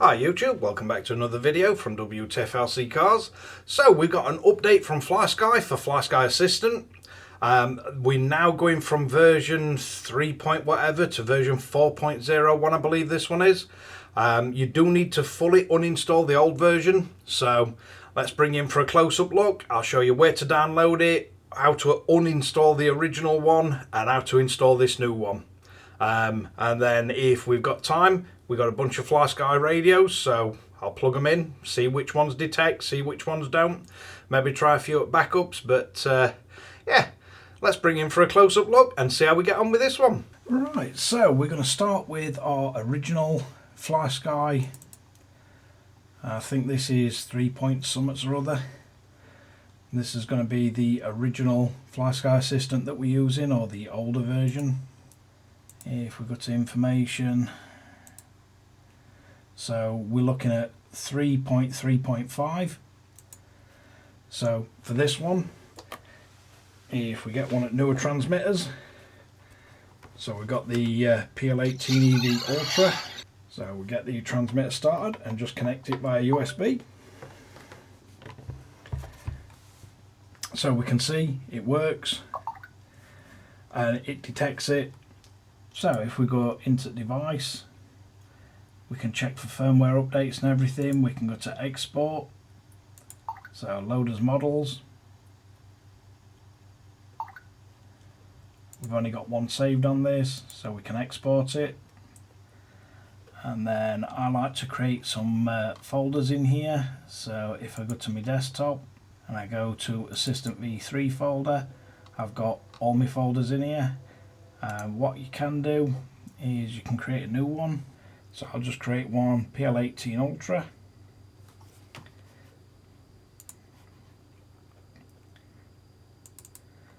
Hi YouTube, welcome back to another video from Wtf Rc Cars. So we've got an update from FLYSKY for FLYSKY Assistant. We're now going from version 3 point whatever to version 4.0.1, I believe this one is. You do need to fully uninstall the old version, so let's bring in for a close-up look. I'll show you where to download it, how to uninstall the original one, and how to install this new one. And then if we've got time, we've got a bunch of FLYSKY radios, so I'll plug them in, see which ones detect, see which ones don't, maybe try a few backups, but yeah, let's bring in for a close-up look and see how we get on with this one. Right, so we're going to start with our original FLYSKY. I think this is 3 point summits or other. This is going to be the original FLYSKY Assistant that we're using, or the older version. If we go to information, so we're looking at 3.3.5. So for this one, if we get one at newer transmitters, so we've got the PL18 Ultra. So we get the transmitter started and just connect it via USB. So we can see it works and it detects it. So if we go into device, we can check for firmware updates and everything. We can go to export, so load as models. We've only got one saved on this, so we can export it. And then I like to create some folders in here. So if I go to my desktop and I go to Assistant V3 folder, I've got all my folders in here. What you can do is you can create a new one. So I'll just create one, PL18 Ultra.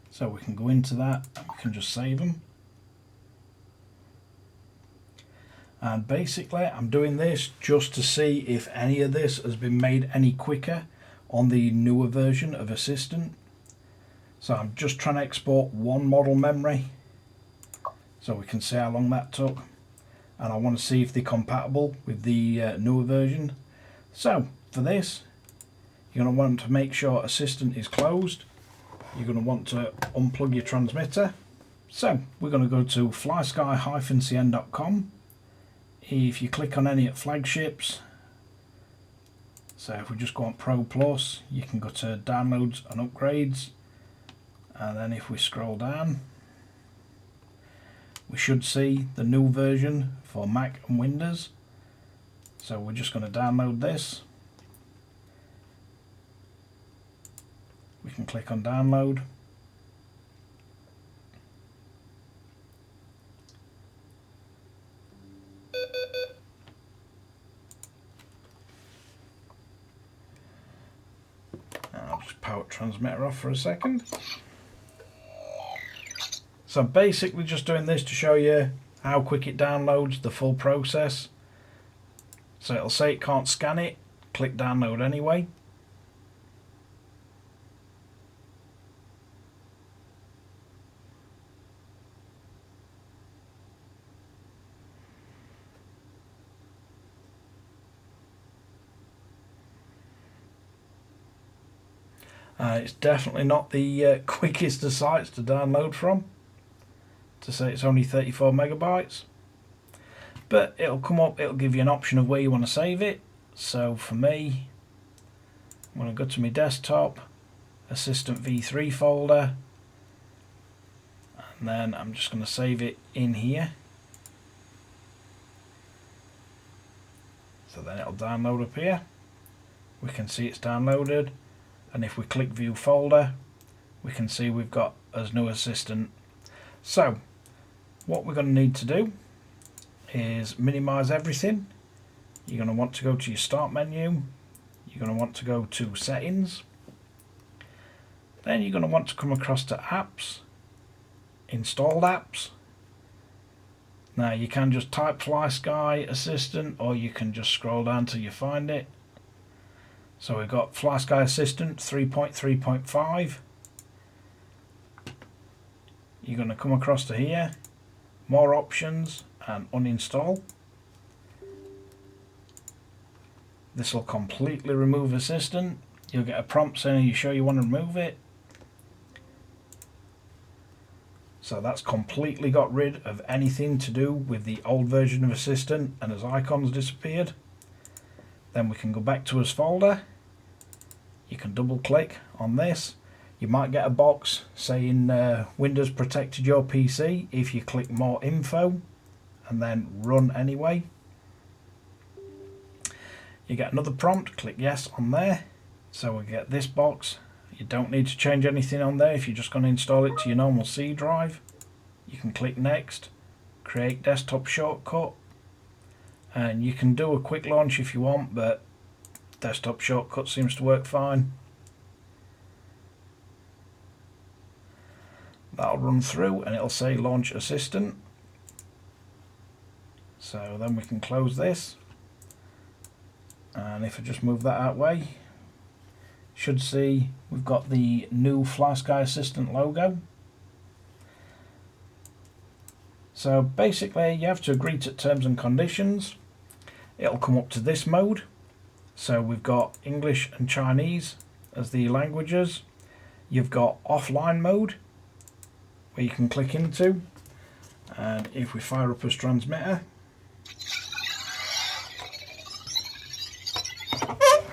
So we can go into that and we can just save them. And basically I'm doing this just to see if any of this has been made any quicker on the newer version of Assistant. So I'm just trying to export one model memory, so we can see how long that took, and I want to see if they're compatible with the newer version. So for this, you're going to want to make sure Assistant is closed. You're going to want to unplug your transmitter. So we're going to go to flysky-cn.com. If you click on any at flagships, so if we just go on Pro Plus, you can go to downloads and upgrades, and then if we scroll down, we should see the new version for Mac and Windows. So we're just going to download this. We can click on download. I'll just power transmitter off for a second. So I'm basically just doing this to show you how quick it downloads, the full process. So it'll say it can't scan it, click download anyway. It's definitely not the quickest of sites to download from, to say it's only 34 megabytes, but it'll come up, it'll give you an option of where you want to save it. So for me, I'm going to go to my desktop, Assistant V3 folder, and then I'm just going to save it in here. So then it'll download up here. We can see it's downloaded, and if we click view folder, we can see we've got as new Assistant. So what we're going to need to do is minimize everything. You're going to want to go to your start menu, you're going to want to go to settings, then you're going to want to come across to apps, installed apps. Now you can just type FLYSKY Assistant, or you can just scroll down till you find it. So we've got FLYSKY Assistant 3.3.5. You're going to come across to here, more options, and uninstall. This will completely remove Assistant. You'll get a prompt saying, are you sure you want to remove it? So that's completely got rid of anything to do with the old version of Assistant, and as icons disappeared. Then we can go back to his folder. You can double click on this. You might get a box saying Windows protected your PC if you click more info and then run anyway. You get another prompt, click yes on there. So we get this box. You don't need to change anything on there if you're just going to install it to your normal C drive. You can click next, create desktop shortcut, and you can do a quick launch if you want, but desktop shortcut seems to work fine. That'll run through and it'll say launch Assistant. So then we can close this. And if I just move that out way, you should see we've got the new FLYSKY Assistant logo. So basically you have to agree to terms and conditions. It'll come up to this mode. So we've got English and Chinese as the languages. You've got offline mode, where you can click into, and if we fire up as transmitter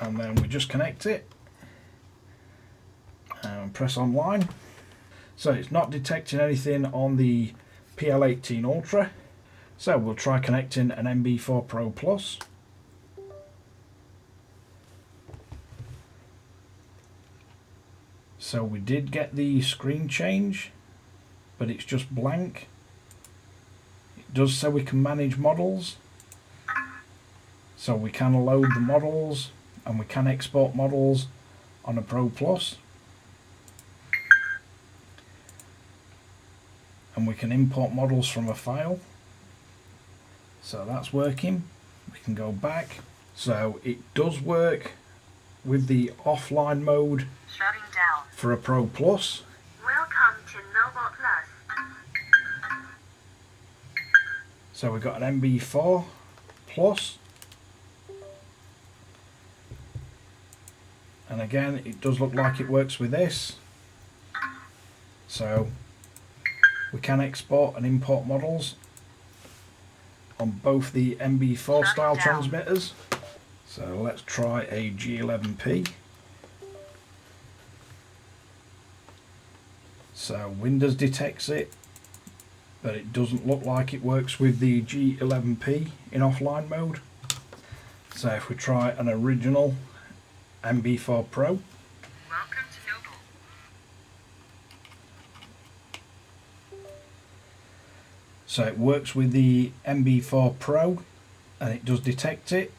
and then we just connect it and press online, so it's not detecting anything on the PL18 Ultra. So we'll try connecting an MB4 Pro Plus. So we did get the screen change, but it's just blank. It does say we can manage models, so we can load the models and we can export models on a Pro Plus, and we can import models from a file. So that's working. We can go back. So it does work with the offline mode for a Pro Plus. Welcome to Mobile Plus. So we've got an MB4 Plus, and again it does look like it works with this. So we can export and import models on both the MB4 style transmitters. So let's try a G11P. So Windows detects it, but it doesn't look like it works with the G11P in offline mode. So if we try an original MB4 Pro. Welcome to Noble. So it works with the MB4 Pro and it does detect it.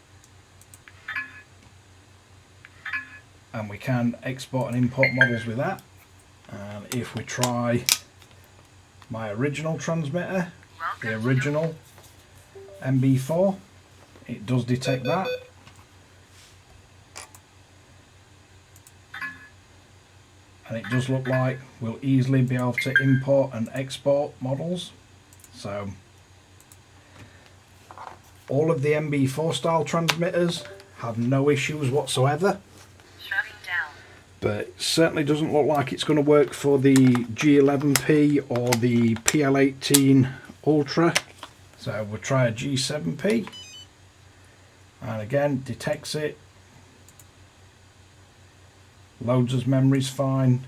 And we can export and import models with that. And if we try my original transmitter, the original MB4, it does detect that. And it does look like we'll easily be able to import and export models. So all of the MB4 style transmitters have no issues whatsoever. But it certainly doesn't look like it's going to work for the G11P or the PL18 Ultra. So we'll try a G7P, and again detects it, loads as memory's fine.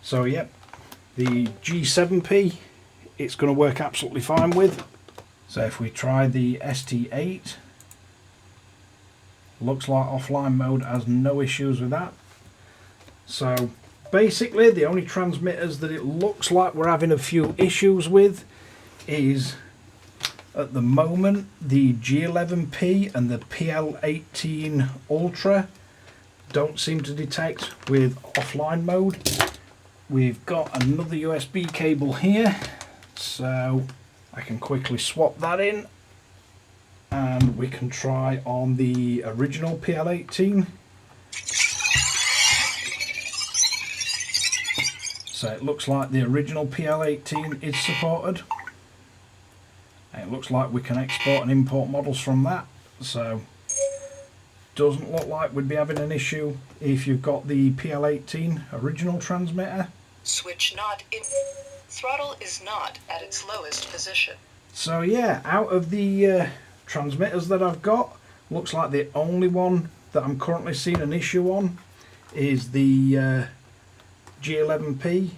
So yep, the G7P it's going to work absolutely fine with. So if we try the ST8, looks like offline mode has no issues with that. So basically the only transmitters that it looks like we're having a few issues with is at the moment the G11P and the PL18 Ultra don't seem to detect with offline mode. We've got another USB cable here, so I can quickly swap that in. And we can try on the original PL18. So it looks like the original PL18 is supported. And it looks like we can export and import models from that. So doesn't look like we'd be having an issue if you've got the PL18 original transmitter. Switch not in. Throttle is not at its lowest position. So yeah, out of the transmitters that I've got, looks like the only one that I'm currently seeing an issue on is the G11P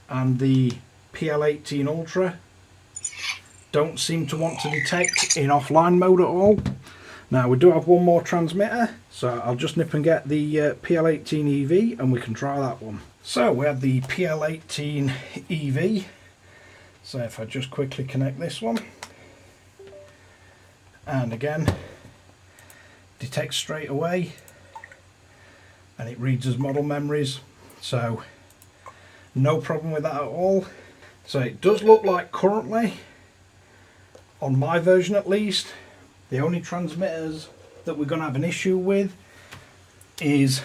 and the PL18 Ultra. Don't seem to want to detect in offline mode at all. Now we do have one more transmitter, so I'll just nip and get the PL18 EV and we can try that one. So we have the PL18 EV. So if I just quickly connect this one, and again, detects straight away, and it reads as model memories, so no problem with that at all. So it does look like currently, on my version at least, the only transmitters that we're going to have an issue with is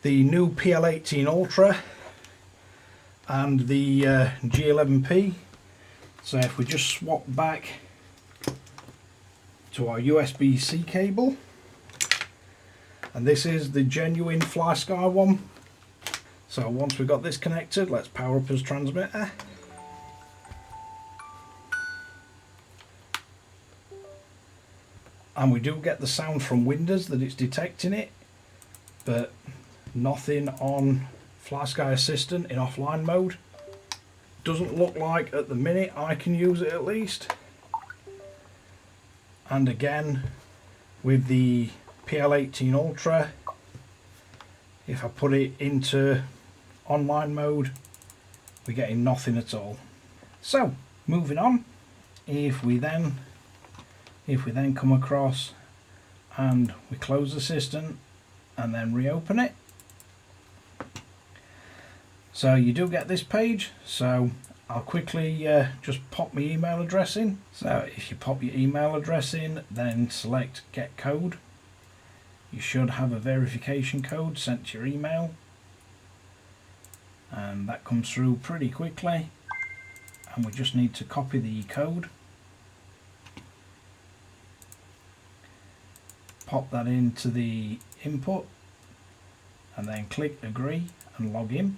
the new PL18 Ultra and the G11P. So if we just swap back to our USB-C cable, and this is the genuine FLYSKY one. So once we've got this connected, let's power up his transmitter. And we do get the sound from Windows that it's detecting it, but nothing on FLYSKY Assistant in offline mode. Doesn't look like at the minute I can use it at least. And again, with the PL18 Ultra, if I put it into online mode, we're getting nothing at all. So moving on, if we then come across and we close the system and then reopen it, so you do get this page. So I'll quickly just pop my email address in. So if you pop your email address in, then select get code, you should have a verification code sent to your email, and that comes through pretty quickly, and we just need to copy the code, pop that into the input, and then click agree and log in.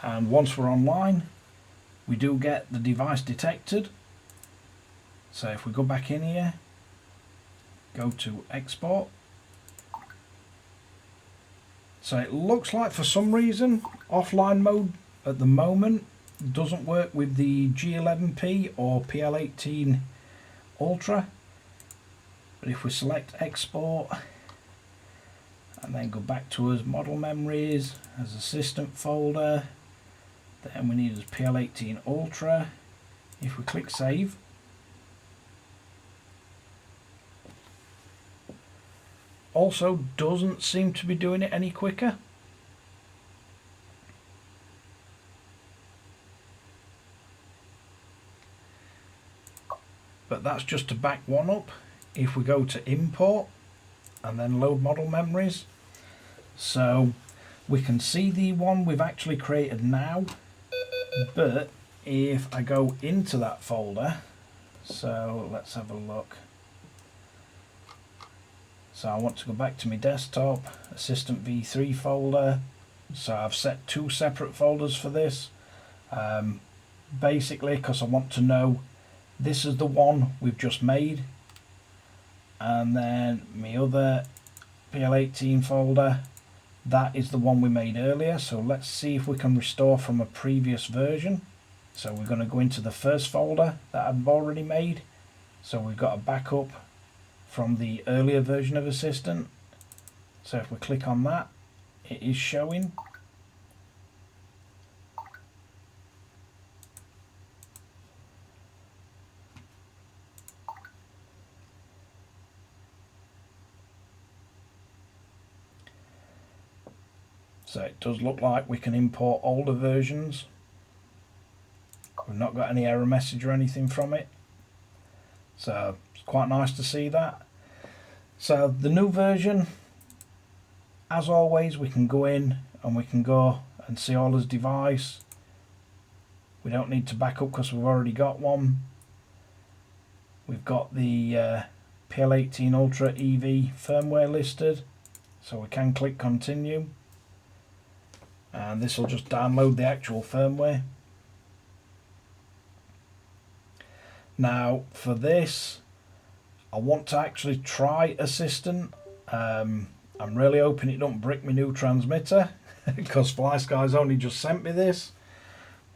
And once we're online, we do get the device detected. So if we go back in here, go to export. So it looks like for some reason offline mode at the moment doesn't work with the G11P or PL18 Ultra. But if we select export and then go back to as model memories, as assistant folder, then we need as PL18 Ultra. If we click save, also doesn't seem to be doing it any quicker. But that's just to back one up. If we go to import and then load model memories, so we can see the one we've actually created now, but if I go into that folder, so let's have a look. So I want to go back to my desktop, Assistant V3 folder. So I've set two separate folders for this, basically because I want to know this is the one we've just made, and then my other PL18 folder, that is the one we made earlier. So let's see if we can restore from a previous version. So we're going to go into the first folder that I've already made. So we've got a backup from the earlier version of Assistant. So if we click on that, it is showing. So it does look like we can import older versions. We've not got any error message or anything from it. So it's quite nice to see that. So the new version, as always, we can go in and we can go and see all his device. We don't need to back up because we've already got one. We've got the PL18 Ultra EV firmware listed, so we can click continue, and this will just download the actual firmware. Now for this, I want to actually try Assistant. I'm really hoping it don't brick my new transmitter because FlySky's only just sent me this,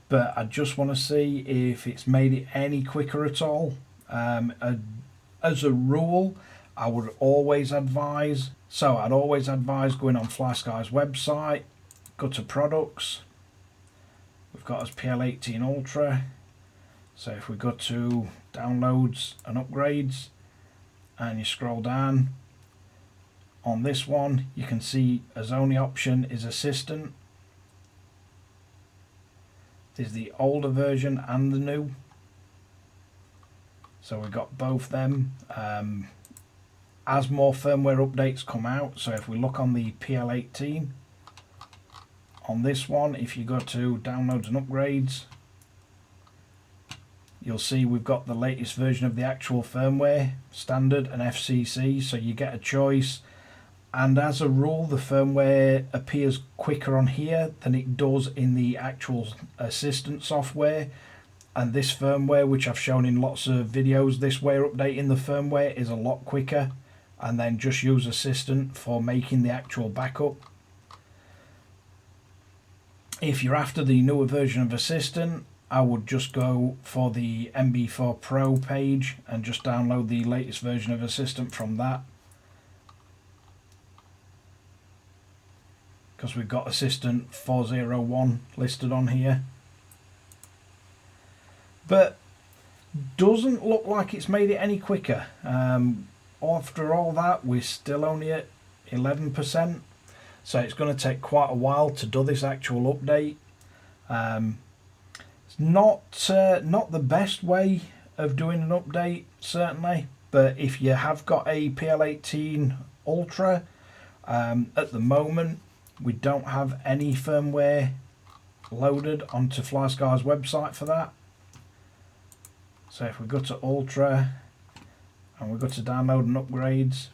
but I just want to see if it's made it any quicker at all. As a rule, I would always advise, I'd always advise going on FlySky's website, go to products, we've got us PL18 Ultra, so if we go to downloads and upgrades and you scroll down, on this one you can see as only option is Assistant. There's the older version and the new. So we've got both them. As more firmware updates come out, so if we look on the PL18, on this one, if you go to downloads and upgrades, you'll see we've got the latest version of the actual firmware, standard and FCC, so you get a choice. And as a rule, the firmware appears quicker on here than it does in the actual Assistant software. And this firmware, which I've shown in lots of videos, this way of updating the firmware is a lot quicker. And then just use Assistant for making the actual backup. If you're after the newer version of Assistant, I would just go for the MB4 Pro page and just download the latest version of Assistant from that. Because we've got Assistant 4.0.1 listed on here. But doesn't look like it's made it any quicker. After all that, we're still only at 11%, so it's going to take quite a while to do this actual update. It's not the best way of doing an update, certainly, but if you have got a PL18 Ultra, at the moment we don't have any firmware loaded onto FlySky's website for that. So if we go to Ultra and we go to download and upgrades,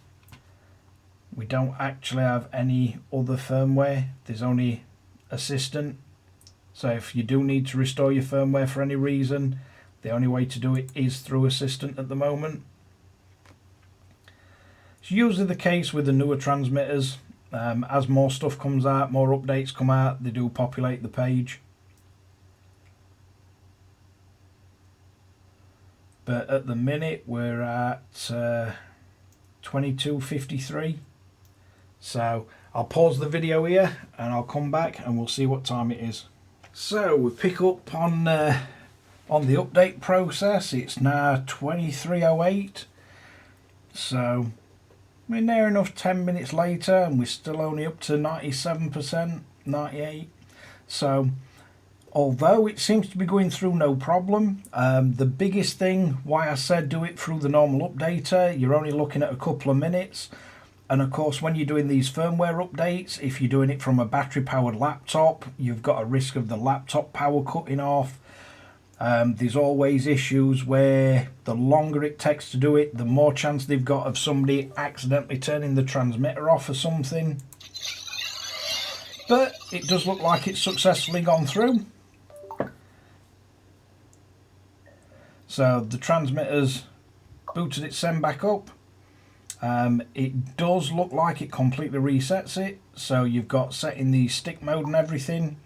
we don't actually have any other firmware. There's only Assistant. So if you do need to restore your firmware for any reason, the only way to do it is through Assistant at the moment. It's usually the case with the newer transmitters. As more stuff comes out, more updates come out, they do populate the page. But at the minute we're at 22:53. So I'll pause the video here and I'll come back and we'll see what time it is. So we pick up on the update process. It's now 23:08. So we're near enough 10 minutes later and we're still only up to 97%, 98%. So although it seems to be going through no problem, the biggest thing why I said do it through the normal updater, you're only looking at a couple of minutes. And of course, when you're doing these firmware updates, if you're doing it from a battery powered laptop, you've got a risk of the laptop power cutting off. There's always issues where the longer it takes to do it, the more chance they've got of somebody accidentally turning the transmitter off or something. But it does look like it's successfully gone through. So the transmitter's booted its SEM back up. It does look like it completely resets it. So you've got set in the stick mode and everything.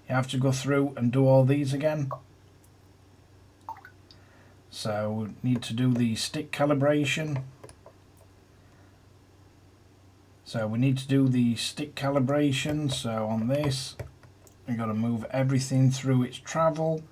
You have to go through and do all these again. So we need to do the stick calibration. So we need to do the stick calibration. So on this, we've got to move everything through its travel.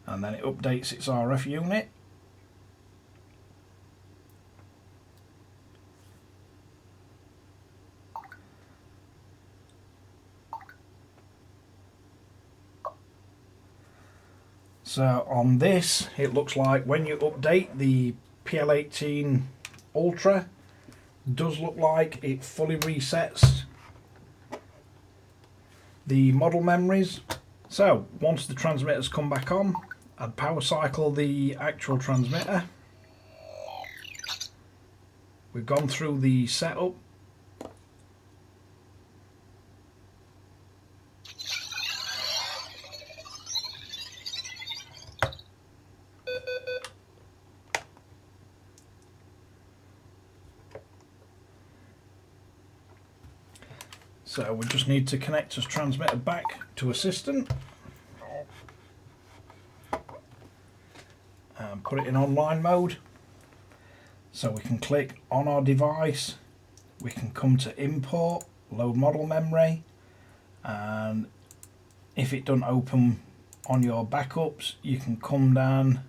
And then it updates its RF unit. So on this, it looks like when you update the PL18 Ultra, it does look like it fully resets the model memories. So once the transmitters come back on, I'd power cycle the actual transmitter. We've gone through the setup. So we just need to connect this transmitter back to Assistant and put it in online mode. So we can click on our device, we can come to import, load model memory, and if it doesn't open on your backups, you can come down,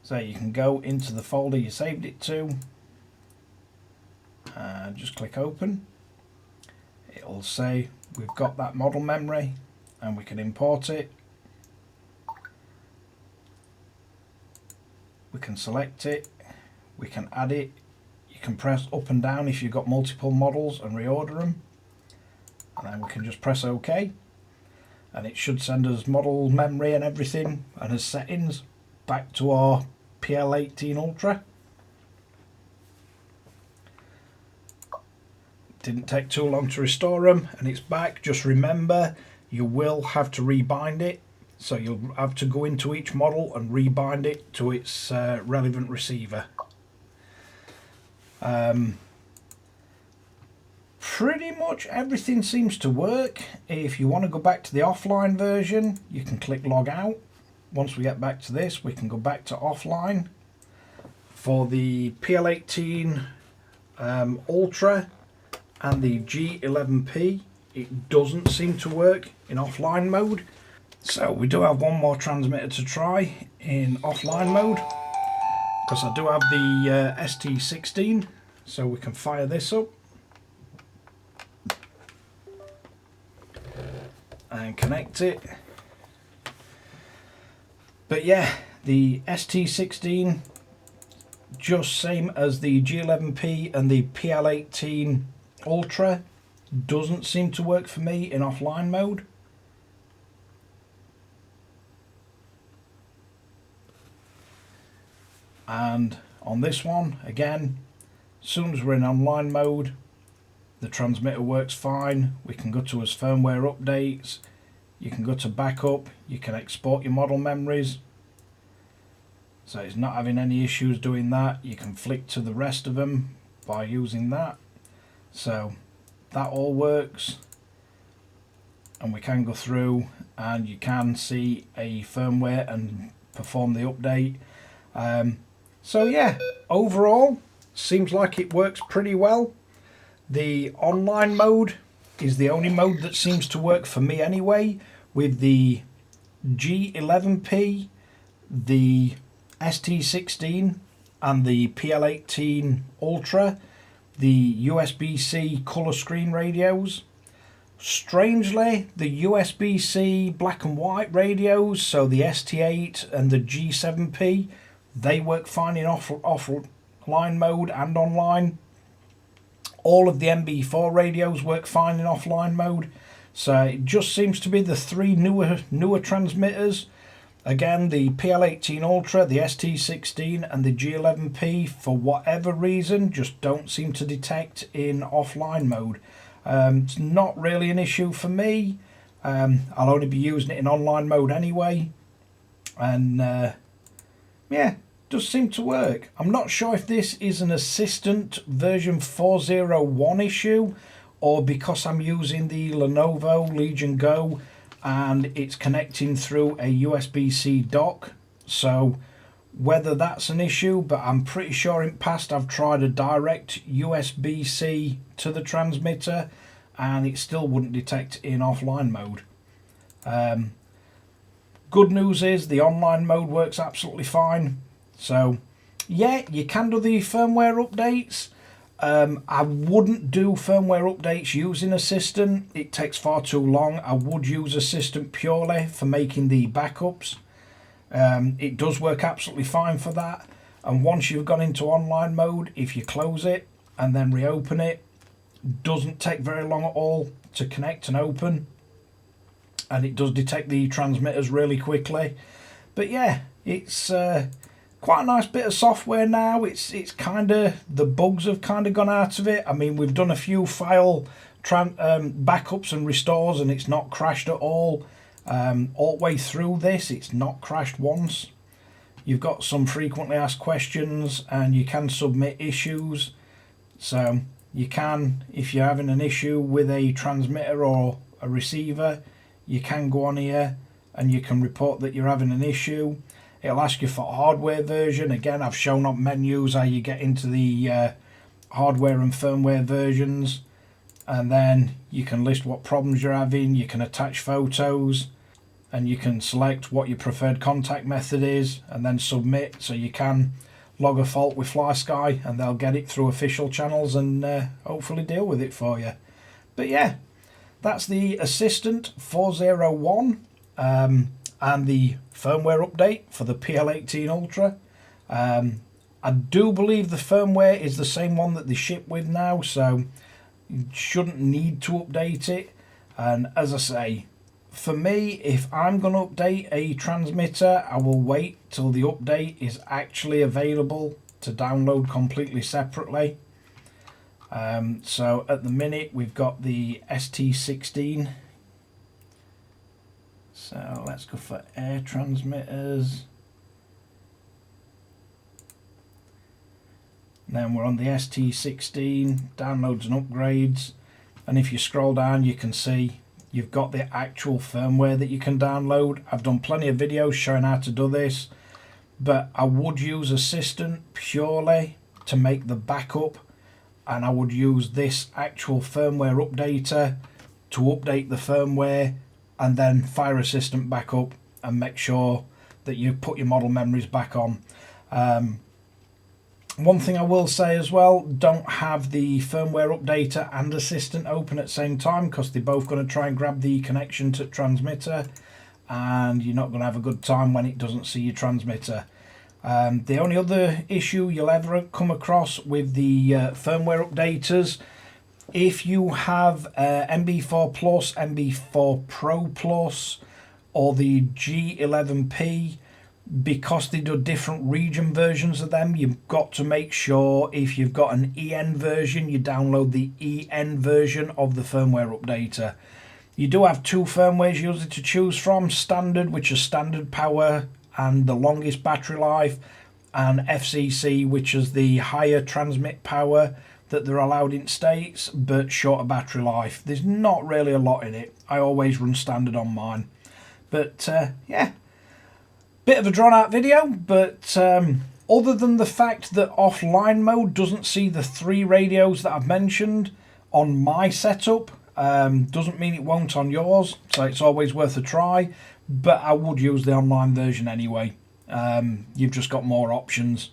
so you can go into the folder you saved it to and just click open. It'll say we've got that model memory and we can import it. We can select it, we can add it, you can press up and down if you've got multiple models and reorder them, and then we can just press OK, and it should send us model memory and everything and as settings back to our PL18 Ultra. Didn't take too long to restore them and it's back. Just remember, you will have to rebind it, so you'll have to go into each model and rebind it to its relevant receiver. Pretty much everything seems to work. If you want to go back to the offline version, you can click log out. Once we get back to this, we can go back to offline. For the PL18 Ultra and the G11P, it doesn't seem to work in offline mode. So we do have one more transmitter to try in offline mode, because I do have the ST16, so we can fire this up and connect it. But yeah, the ST16, just same as the G11P and the PL18 Ultra, doesn't seem to work for me in offline mode. And on this one, again, as soon as we're in online mode, the transmitter works fine. We can go to his firmware updates, you can go to backup, you can export your model memories. So it's not having any issues doing that. You can flick to the rest of them by using that. So that all works, and we can go through and you can see a firmware and perform the update. So yeah, overall seems like it works pretty well. The online mode is the only mode that seems to work for me anyway. With the G11P, the ST16 and the PL18 Ultra, the USB-C colour screen radios. Strangely, the USB-C black and white radios, so the ST8 and the G7P, they work fine in offline mode and online. All of the MB4 radios work fine in offline mode. So it just seems to be the three newer transmitters. Again, the PL18 Ultra, the ST16 and the G11P, for whatever reason, just don't seem to detect in offline mode. It's not really an issue for me. I'll only be using it in online mode anyway. And yeah, does seem to work. I'm not sure if this is an Assistant version 4.0.1 issue, or because I'm using the Lenovo Legion Go and it's connecting through a USB-C dock. So whether that's an issue, but I'm pretty sure in past I've tried a direct USB-C to the transmitter and it still wouldn't detect in offline mode. Good news is the online mode works absolutely fine. So yeah, you can do the firmware updates. I wouldn't do firmware updates using Assistant. It takes far too long. I would use Assistant purely for making the backups. It does work absolutely fine for that. And once you've gone into online mode, if you close it and then reopen it, doesn't take very long at all to connect and open, and it does detect the transmitters really quickly. But yeah, it's quite a nice bit of software now. It's kind of, the bugs have kind of gone out of it. I mean, we've done a few file backups and restores, and it's not crashed at all the way through this. It's not crashed once. You've got some frequently asked questions, and you can submit issues. So you can, if you're having an issue with a transmitter or a receiver, you can go on here and you can report that you're having an issue. It'll ask you for hardware version. Again, I've shown up menus how you get into the hardware and firmware versions, and then you can list what problems you're having. You can attach photos, and you can select what your preferred contact method is and then submit. So you can log a fault with FLYSKY and they'll get it through official channels and hopefully deal with it for you. But yeah, that's the Assistant 4.0.1 and the firmware update for the PL18 Ultra. I do believe the firmware is the same one that they ship with now, so you shouldn't need to update it. And as I say, for me, if I'm going to update a transmitter, I will wait till the update is actually available to download completely separately. So at the minute we've got the ST16. So let's go for air transmitters. Then we're on the ST16, downloads and upgrades. And if you scroll down, you can see you've got the actual firmware that you can download. I've done plenty of videos showing how to do this, but I would use Assistant purely to make the backup, and I would use this actual firmware updater to update the firmware, and then fire Assistant back up and make sure that you put your model memories back on. One thing I will say as well, don't have the firmware updater and Assistant open at the same time, because they're both going to try and grab the connection to transmitter, and you're not going to have a good time when it doesn't see your transmitter. The only other issue you'll ever come across with the firmware updaters, if you have MB4 Plus, MB4 Pro Plus, or the G11P, because they do different region versions of them, you've got to make sure if you've got an EN version, you download the EN version of the firmware updater. You do have two firmwares usually to choose from: standard, which is standard power and the longest battery life, and FCC, which is the higher transmit power that they're allowed in States, but shorter battery life. There's not really a lot in it. I always run standard on mine. But yeah, bit of a drawn out video, but other than the fact that offline mode doesn't see the 3 radios that I've mentioned on my setup, doesn't mean it won't on yours, so it's always worth a try. But I would use the online version anyway. You've just got more options.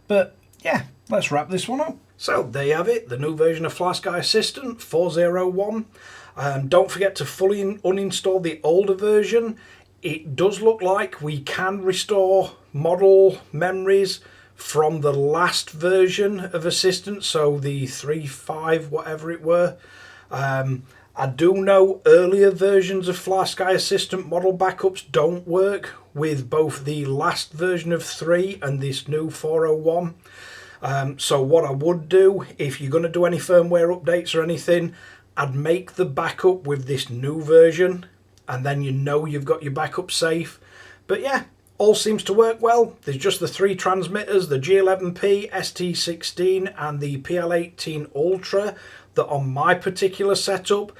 But yeah, let's wrap this one up. So there you have it, the new version of FLYSKY Assistant 4.0.1. Don't forget to fully uninstall the older version. It does look like we can restore model memories from the last version of Assistant, so the 3.5 whatever it were. I do know earlier versions of FLYSKY Assistant model backups don't work with both the last version of 3 and this new 4.0.1. So what I would do, if you're going to do any firmware updates or anything, I'd make the backup with this new version, and then you know you've got your backup safe. But yeah, all seems to work well. There's just the 3 transmitters, the G11P, ST16 and the PL18 Ultra, that on my particular setup,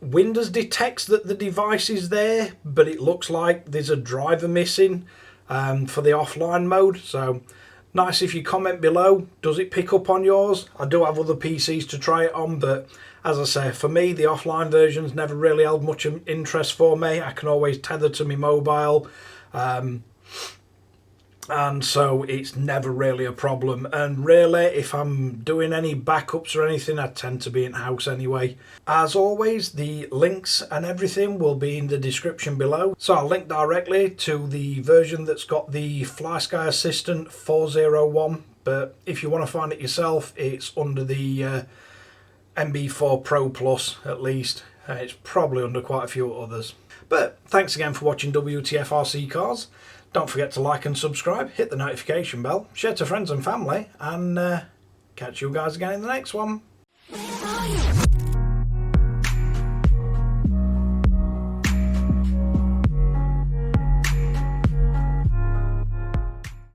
Windows detects that the device is there, but it looks like there's a driver missing for the offline mode. So nice if you comment below, does it pick up on yours? I do have other PCs to try it on, but as I say, for me, the offline version's never really held much interest for me. I can always tether to my mobile. and so it's never really a problem. And really, if I'm doing any backups or anything, I tend to be in-house anyway. As always, the links and everything will be in the description below, so I'll link directly to the version that's got the FLYSKY Assistant 4.0.1, but if you want to find it yourself, it's under the MB4 Pro Plus at least. It's probably under quite a few others. But thanks again for watching Wtf Rc Cars. Don't forget to like and subscribe, hit the notification bell, share to friends and family, and catch you guys again in the next one.